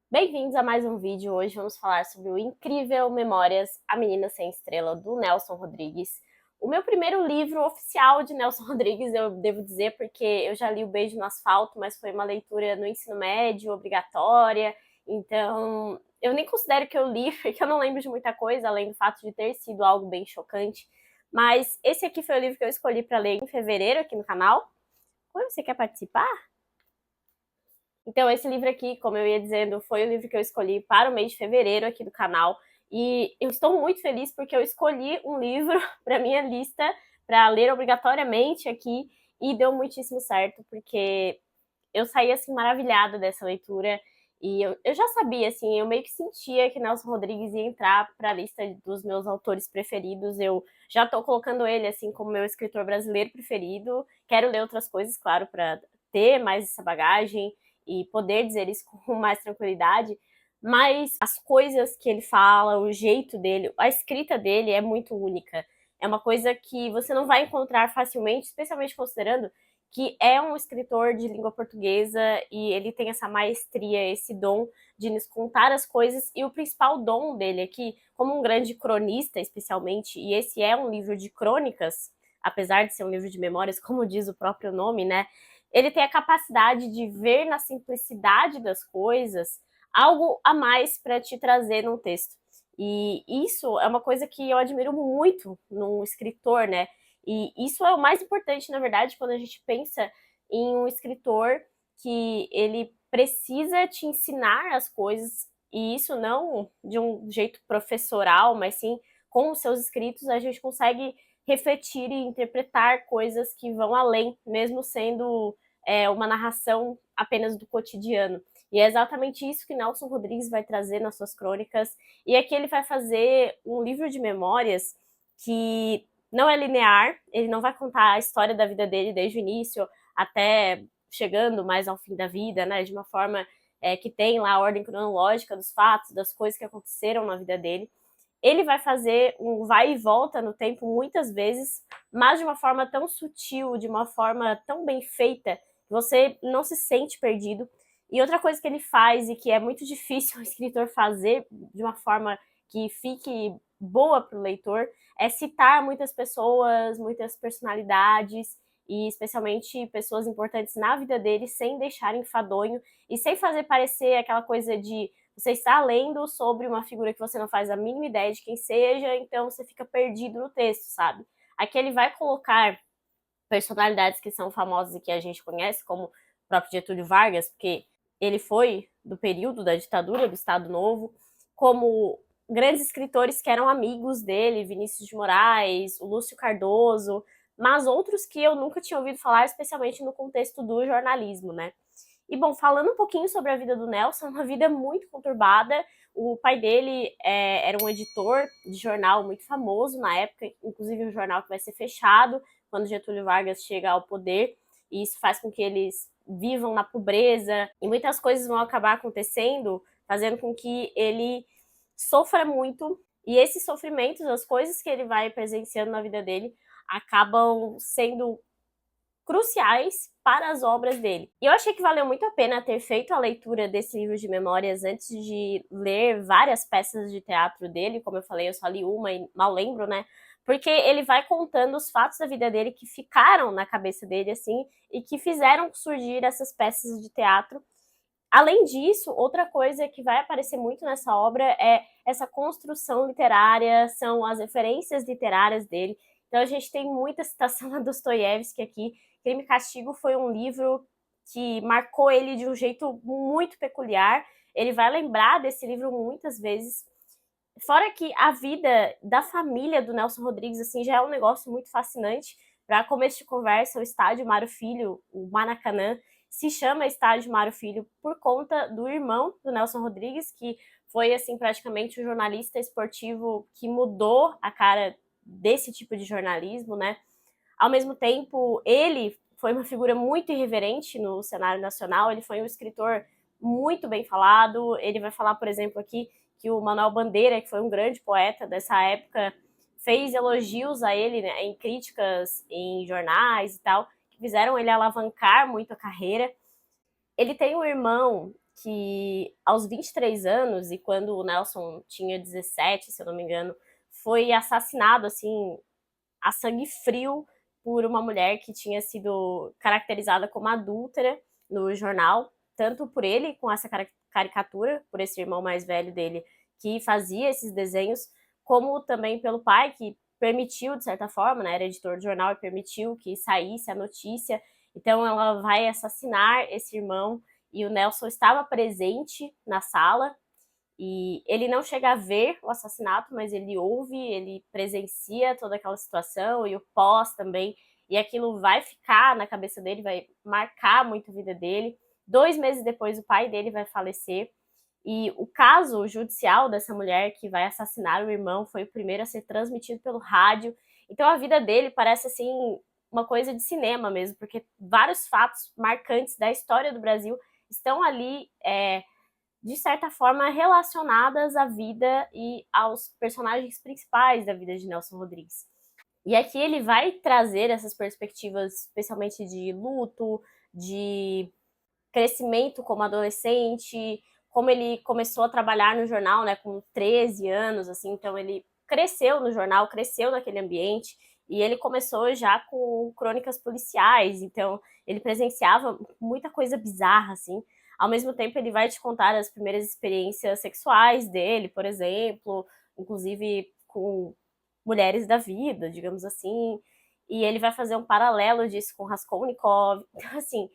Bem-vindos a mais um vídeo. Hoje vamos falar sobre o incrível Memórias, A Menina Sem Estrela, do Nelson Rodrigues. O meu primeiro livro oficial de Nelson Rodrigues, eu devo dizer, porque eu já li O Beijo no Asfalto, mas foi uma leitura no ensino médio, obrigatória, então eu nem considero que eu li, porque eu não lembro de muita coisa, além do fato de ter sido algo bem chocante. Mas esse aqui foi o livro que eu escolhi para ler em fevereiro aqui no canal. Oi, você quer participar? Então, esse livro aqui, como eu ia dizendo, foi o livro que eu escolhi para o mês de fevereiro aqui do canal. E eu estou muito feliz porque eu escolhi um livro para minha lista para ler obrigatoriamente aqui e deu muitíssimo certo, porque eu saí assim maravilhada dessa leitura e eu já sabia, assim, eu meio que sentia que Nelson Rodrigues ia entrar para a lista dos meus autores preferidos. Eu já estou colocando ele assim como meu escritor brasileiro preferido. Quero ler outras coisas, claro, para ter mais essa bagagem e poder dizer isso com mais tranquilidade. Mas as coisas que ele fala, o jeito dele, a escrita dele é muito única. É uma coisa que você não vai encontrar facilmente, especialmente considerando que é um escritor de língua portuguesa e ele tem essa maestria, esse dom de nos contar as coisas. E o principal dom dele aqui, como um grande cronista, especialmente, e esse é um livro de crônicas, apesar de ser um livro de memórias, como diz o próprio nome, né? Ele tem a capacidade de ver na simplicidade das coisas algo a mais para te trazer num texto. E isso é uma coisa que eu admiro muito num escritor, né? E isso é o mais importante, na verdade, quando a gente pensa em um escritor que ele precisa te ensinar as coisas, e isso não de um jeito professoral, mas sim com os seus escritos a gente consegue refletir e interpretar coisas que vão além, mesmo sendo uma narração apenas do cotidiano. E é exatamente isso que Nelson Rodrigues vai trazer nas suas crônicas. E aqui ele vai fazer um livro de memórias que não é linear, ele não vai contar a história da vida dele desde o início até chegando mais ao fim da vida, né, de uma forma que tem lá a ordem cronológica dos fatos, das coisas que aconteceram na vida dele. Ele vai fazer um vai e volta no tempo muitas vezes, mas de uma forma tão sutil, de uma forma tão bem feita, que você não se sente perdido. E outra coisa que ele faz e que é muito difícil o escritor fazer de uma forma que fique boa para o leitor é citar muitas pessoas, muitas personalidades e especialmente pessoas importantes na vida dele sem deixar enfadonho e sem fazer parecer aquela coisa de você está lendo sobre uma figura que você não faz a mínima ideia de quem seja, então você fica perdido no texto, sabe? Aqui ele vai colocar personalidades que são famosas e que a gente conhece, como o próprio Getúlio Vargas, porque ele foi do período da ditadura do Estado Novo, como grandes escritores que eram amigos dele, Vinícius de Moraes, o Lúcio Cardoso, mas outros que eu nunca tinha ouvido falar, especialmente no contexto do jornalismo, né? E, bom, falando um pouquinho sobre a vida do Nelson, uma vida muito conturbada. O pai dele era um editor de jornal muito famoso na época, inclusive um jornal que vai ser fechado quando Getúlio Vargas chega ao poder, e isso faz com que eles vivam na pobreza, e muitas coisas vão acabar acontecendo, fazendo com que ele sofra muito, e esses sofrimentos, as coisas que ele vai presenciando na vida dele, acabam sendo cruciais para as obras dele. E eu achei que valeu muito a pena ter feito a leitura desse livro de memórias antes de ler várias peças de teatro dele. Como eu falei, eu só li uma e mal lembro, né? Porque ele vai contando os fatos da vida dele que ficaram na cabeça dele, assim, e que fizeram surgir essas peças de teatro. Além disso, outra coisa que vai aparecer muito nessa obra é essa construção literária, são as referências literárias dele. Então a gente tem muita citação a Dostoiévski aqui. Crime e Castigo foi um livro que marcou ele de um jeito muito peculiar. Ele vai lembrar desse livro muitas vezes. Fora que a vida da família do Nelson Rodrigues assim já é um negócio muito fascinante. Para começo de conversa, o estádio Mário Filho, o Maracanã, se chama Estádio Mário Filho por conta do irmão do Nelson Rodrigues, que foi assim praticamente o jornalista esportivo que mudou a cara desse tipo de jornalismo, né? Ao mesmo tempo, ele foi uma figura muito irreverente no cenário nacional, ele foi um escritor muito bem falado. Ele vai falar, por exemplo, aqui que o Manuel Bandeira, que foi um grande poeta dessa época, fez elogios a ele, né, em críticas em jornais e tal, que fizeram ele alavancar muito a carreira. Ele tem um irmão que aos 23 anos, e quando o Nelson tinha 17, se eu não me engano, foi assassinado, assim, a sangue frio por uma mulher que tinha sido caracterizada como adúltera no jornal, tanto por ele, com essa caricatura, por esse irmão mais velho dele, que fazia esses desenhos, como também pelo pai, que permitiu, de certa forma, né, era editor de jornal e permitiu que saísse a notícia. Então ela vai assassinar esse irmão e o Nelson estava presente na sala e ele não chega a ver o assassinato, mas ele ouve, ele presencia toda aquela situação e o pós também. E aquilo vai ficar na cabeça dele, vai marcar muito a vida dele. 2 meses depois, o pai dele vai falecer. E o caso judicial dessa mulher que vai assassinar o irmão foi o primeiro a ser transmitido pelo rádio. Então a vida dele parece assim uma coisa de cinema mesmo, porque vários fatos marcantes da história do Brasil estão ali de certa forma, relacionadas à vida e aos personagens principais da vida de Nelson Rodrigues. E aqui ele vai trazer essas perspectivas, especialmente de luto, de crescimento como adolescente, como ele começou a trabalhar no jornal, né, com 13 anos, assim, então ele cresceu no jornal, cresceu naquele ambiente, e ele começou já com crônicas policiais, então ele presenciava muita coisa bizarra, assim. Ao mesmo tempo, ele vai te contar as primeiras experiências sexuais dele, por exemplo, inclusive com mulheres da vida, digamos assim, e ele vai fazer um paralelo disso com Raskolnikov. Então, assim,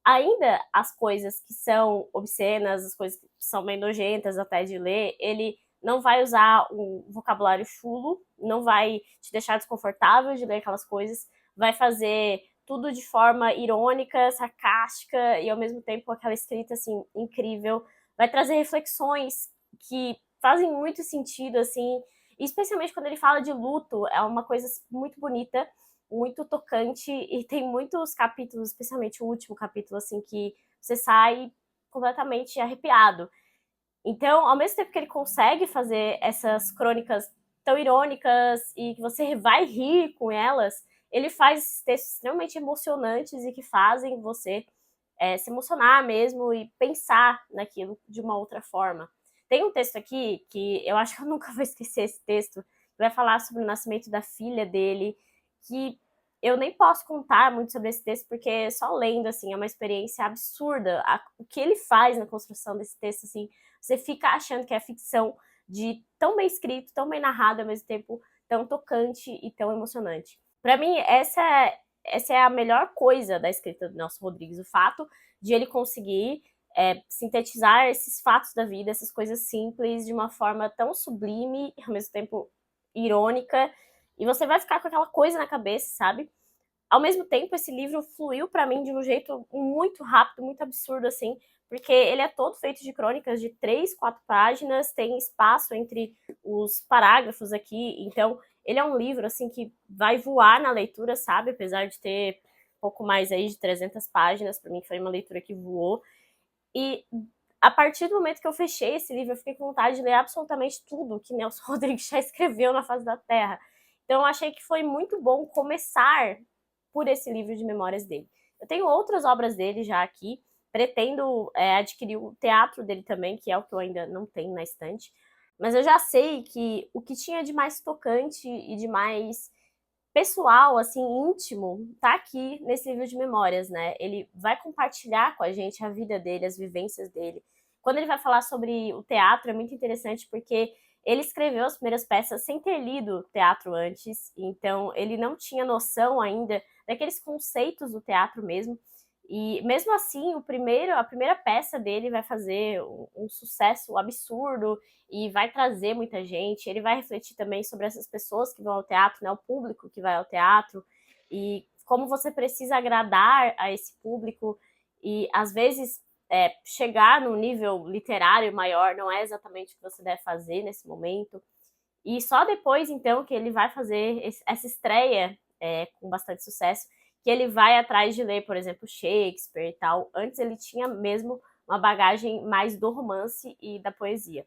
ainda as coisas que são obscenas, as coisas que são meio nojentas até de ler, ele não vai usar um vocabulário chulo, não vai te deixar desconfortável de ler aquelas coisas, vai fazer tudo de forma irônica, sarcástica e ao mesmo tempo aquela escrita assim incrível, vai trazer reflexões que fazem muito sentido assim, especialmente quando ele fala de luto, é uma coisa muito bonita, muito tocante e tem muitos capítulos, especialmente o último capítulo, assim, que você sai completamente arrepiado. Então, ao mesmo tempo que ele consegue fazer essas crônicas tão irônicas e que você vai rir com elas, ele faz esses textos extremamente emocionantes e que fazem você se emocionar mesmo e pensar naquilo de uma outra forma. Tem um texto aqui que eu acho que eu nunca vou esquecer esse texto, que vai falar sobre o nascimento da filha dele, que eu nem posso contar muito sobre esse texto, porque só lendo, assim, é uma experiência absurda. O que ele faz na construção desse texto, assim, você fica achando que é ficção de tão bem escrito, tão bem narrado, ao mesmo tempo tão tocante e tão emocionante. Para mim, essa é a melhor coisa da escrita do Nelson Rodrigues, o fato de ele conseguir sintetizar esses fatos da vida, essas coisas simples, de uma forma tão sublime, ao mesmo tempo irônica, e você vai ficar com aquela coisa na cabeça, sabe? Ao mesmo tempo, esse livro fluiu para mim de um jeito muito rápido, muito absurdo, assim, porque ele é todo feito de crônicas de 3, 4 páginas, tem espaço entre os parágrafos aqui, então ele é um livro, assim, que vai voar na leitura, sabe? Apesar de ter pouco mais aí de 300 páginas, para mim foi uma leitura que voou. E a partir do momento que eu fechei esse livro, eu fiquei com vontade de ler absolutamente tudo que Nelson Rodrigues já escreveu na face da Terra. Então eu achei que foi muito bom começar por esse livro de memórias dele. Eu tenho outras obras dele já aqui, pretendo adquirir o teatro dele também, que é o que eu ainda não tenho na estante, mas eu já sei que o que tinha de mais tocante e de mais pessoal, assim, íntimo, tá aqui nesse livro de memórias, né? Ele vai compartilhar com a gente a vida dele, as vivências dele. Quando ele vai falar sobre o teatro, é muito interessante porque ele escreveu as primeiras peças sem ter lido teatro antes, então ele não tinha noção ainda daqueles conceitos do teatro mesmo. E mesmo assim, a primeira peça dele vai fazer um sucesso absurdo e vai trazer muita gente. Ele vai refletir também sobre essas pessoas que vão ao teatro, né, o público que vai ao teatro, e como você precisa agradar a esse público. E às vezes chegar num nível literário maior não é exatamente o que você deve fazer nesse momento. E só depois, então, que ele vai fazer essa estreia com bastante sucesso, que ele vai atrás de ler, por exemplo, Shakespeare e tal. Antes ele tinha mesmo uma bagagem mais do romance e da poesia.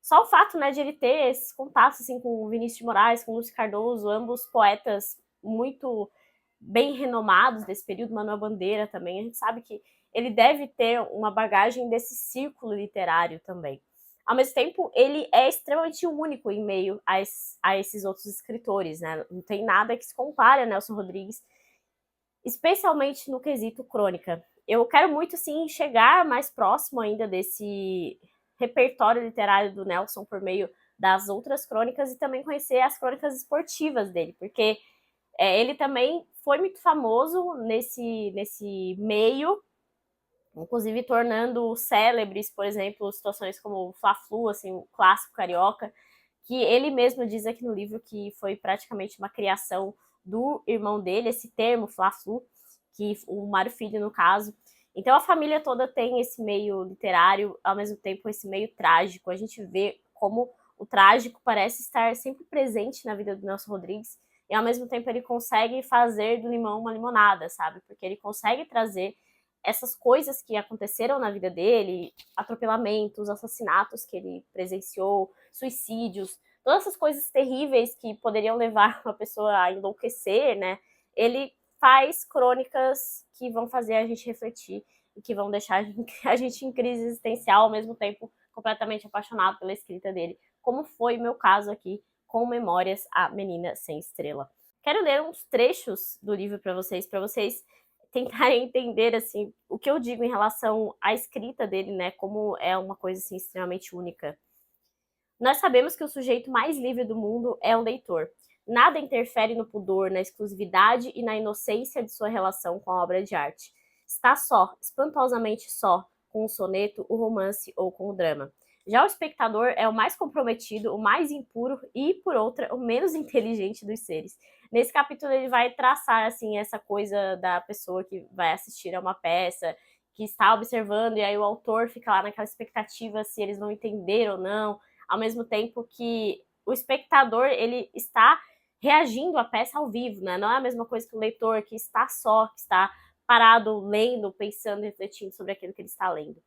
Só o fato, né, de ele ter esses contatos assim, com o Vinícius de Moraes, com o Lúcio Cardoso, ambos poetas muito bem renomados desse período, Manuel Bandeira também, a gente sabe que ele deve ter uma bagagem desse círculo literário também. Ao mesmo tempo, ele é extremamente único em meio a esses outros escritores, né? Não tem nada que se compare a Nelson Rodrigues, especialmente no quesito crônica. Eu quero muito, sim, chegar mais próximo ainda desse repertório literário do Nelson por meio das outras crônicas e também conhecer as crônicas esportivas dele, porque ele também foi muito famoso nesse meio, inclusive tornando célebres, por exemplo, situações como o Fla-Flu, assim, o clássico carioca, que ele mesmo diz aqui no livro que foi praticamente uma criação do irmão dele, esse termo Fla-Flu, que o Mário Filho, no caso. Então a família toda tem esse meio literário, ao mesmo tempo esse meio trágico. A gente vê como o trágico parece estar sempre presente na vida do Nelson Rodrigues, e ao mesmo tempo ele consegue fazer do limão uma limonada, sabe? Porque ele consegue trazer essas coisas que aconteceram na vida dele, atropelamentos, assassinatos que ele presenciou, suicídios, todas essas coisas terríveis que poderiam levar uma pessoa a enlouquecer, né? Ele faz crônicas que vão fazer a gente refletir e que vão deixar a gente em crise existencial, ao mesmo tempo completamente apaixonado pela escrita dele, como foi o meu caso aqui com Memórias, a Menina Sem Estrela. Quero ler uns trechos do livro para vocês tentarem entender assim o que eu digo em relação à escrita dele, né? Como é uma coisa assim extremamente única. Nós sabemos que o sujeito mais livre do mundo é o leitor. Nada interfere no pudor, na exclusividade e na inocência de sua relação com a obra de arte. Está só, espantosamente só, com o soneto, o romance ou com o drama. Já o espectador é o mais comprometido, o mais impuro e, por outra, o menos inteligente dos seres. Nesse capítulo ele vai traçar assim essa coisa da pessoa que vai assistir a uma peça, que está observando, e aí o autor fica lá naquela expectativa se eles vão entender ou não, ao mesmo tempo que o espectador ele está reagindo à peça ao vivo, né? Não é a mesma coisa que o leitor que está só, que está parado lendo, pensando, refletindo sobre aquilo que ele está lendo.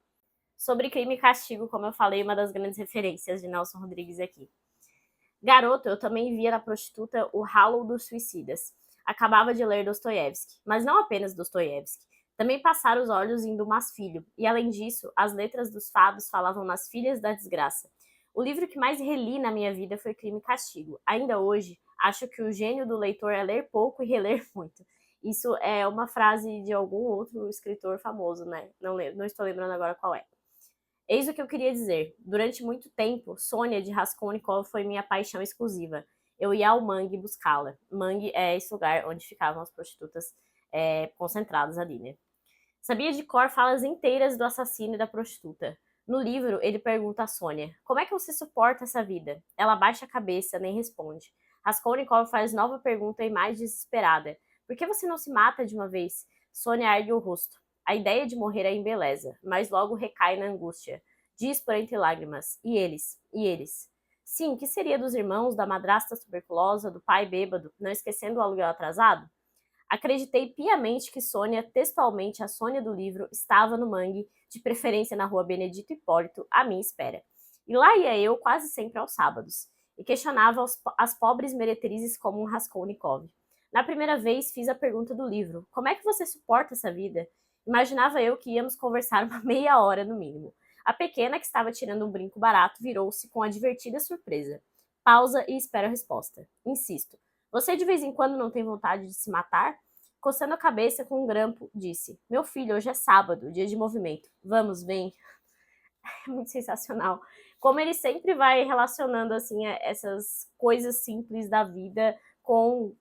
Sobre Crime e Castigo, como eu falei, uma das grandes referências de Nelson Rodrigues aqui. Garoto, eu também via na prostituta o Halo dos Suicidas. Acabava de ler Dostoiévski, mas não apenas Dostoiévski. Também passaram os olhos em Dumas Filho, e além disso, as letras dos fados falavam nas filhas da desgraça. O livro que mais reli na minha vida foi Crime e Castigo. Ainda hoje, acho que o gênio do leitor é ler pouco e reler muito. Isso é uma frase de algum outro escritor famoso, né? Não estou lembrando agora qual é. Eis o que eu queria dizer. Durante muito tempo, Sônia de Raskolnikov foi minha paixão exclusiva. Eu ia ao Mangue buscá-la. Mangue é esse lugar onde ficavam as prostitutas concentradas ali, né? Sabia de cor falas inteiras do assassino e da prostituta. No livro, ele pergunta a Sônia: como é que você suporta essa vida? Ela baixa a cabeça, nem responde. Raskolnikov faz nova pergunta e mais desesperada: por que você não se mata de uma vez? Sônia ergue o rosto. A ideia de morrer a embeleza, mas logo recai na angústia. Diz por entre lágrimas: e eles? E eles? Sim, que seria dos irmãos, da madrasta tuberculosa, do pai bêbado, não esquecendo o aluguel atrasado? Acreditei piamente que Sônia, textualmente a Sônia do livro, estava no mangue, de preferência na rua Benedito Hipólito, à minha espera. E lá ia eu quase sempre aos sábados, e questionava as pobres meretrizes como um Raskolnikov. Na primeira vez fiz a pergunta do livro: como é que você suporta essa vida? Imaginava eu que íamos conversar uma meia hora no mínimo. A pequena, que estava tirando um brinco barato, virou-se com a divertida surpresa. Pausa e espero a resposta. Insisto. Você de vez em quando não tem vontade de se matar? Coçando a cabeça com um grampo, disse: meu filho, hoje é sábado, dia de movimento. Vamos, vem. É muito sensacional. Como ele sempre vai relacionando assim essas coisas simples da vida com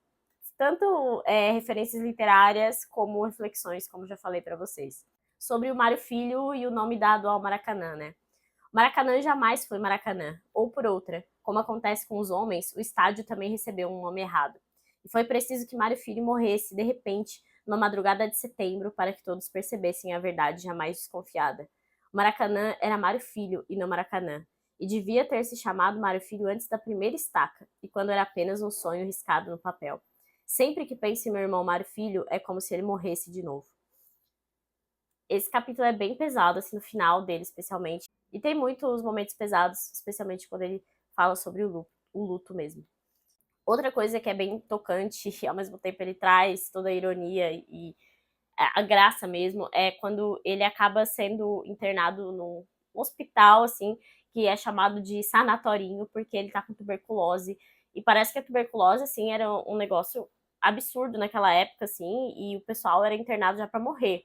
tanto referências literárias como reflexões, como já falei para vocês. Sobre o Mário Filho e o nome dado ao Maracanã, né? Maracanã jamais foi Maracanã, ou por outra, como acontece com os homens, o estádio também recebeu um nome errado. E foi preciso que Mário Filho morresse, de repente, numa madrugada de setembro, para que todos percebessem a verdade jamais desconfiada. O Maracanã era Mário Filho e não Maracanã, e devia ter se chamado Mário Filho antes da primeira estaca, e quando era apenas um sonho riscado no papel. Sempre que penso em meu irmão Mário Filho, é como se ele morresse de novo. Esse capítulo é bem pesado, assim, no final dele, especialmente. E tem muitos momentos pesados, especialmente quando ele fala sobre o luto mesmo. Outra coisa que é bem tocante, e ao mesmo tempo ele traz toda a ironia e a graça mesmo é quando ele acaba sendo internado num hospital, assim, que é chamado de sanatorinho, porque ele tá com tuberculose. E parece que a tuberculose, assim, era um negócio absurdo naquela época, assim, e o pessoal era internado já pra morrer.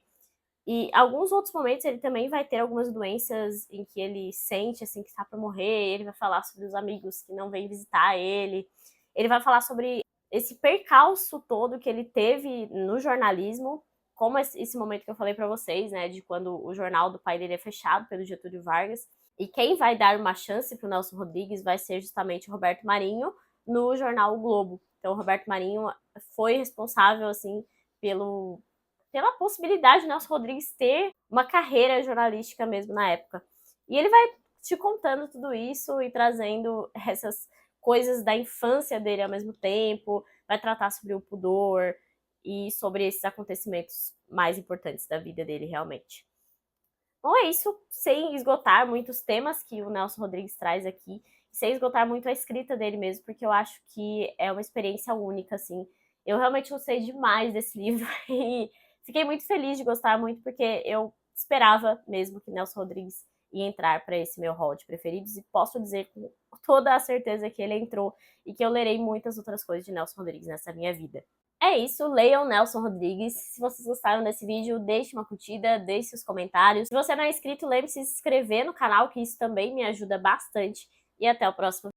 E alguns outros momentos ele também vai ter algumas doenças em que ele sente, assim, que tá pra morrer, ele vai falar sobre os amigos que não vêm visitar ele vai falar sobre esse percalço todo que ele teve no jornalismo, como esse momento que eu falei pra vocês, né, de quando o jornal do pai dele é fechado pelo Getúlio Vargas, e quem vai dar uma chance pro Nelson Rodrigues vai ser justamente o Roberto Marinho no jornal o Globo. Então o Roberto Marinho foi responsável, assim, pela possibilidade de Nelson Rodrigues ter uma carreira jornalística mesmo na época. E ele vai te contando tudo isso e trazendo essas coisas da infância dele ao mesmo tempo, vai tratar sobre o pudor e sobre esses acontecimentos mais importantes da vida dele realmente. Bom, é isso, sem esgotar muitos temas que o Nelson Rodrigues traz aqui, sem esgotar muito a escrita dele mesmo, porque eu acho que é uma experiência única, assim. Eu realmente gostei demais desse livro e fiquei muito feliz de gostar muito, porque eu esperava mesmo que Nelson Rodrigues ia entrar para esse meu hall de preferidos, e posso dizer com toda a certeza que ele entrou e que eu lerei muitas outras coisas de Nelson Rodrigues nessa minha vida. É isso, leiam Nelson Rodrigues. Se vocês gostaram desse vídeo, deixe uma curtida, deixe os comentários. Se você não é inscrito, lembre-se de se inscrever no canal, que isso também me ajuda bastante. E até o próximo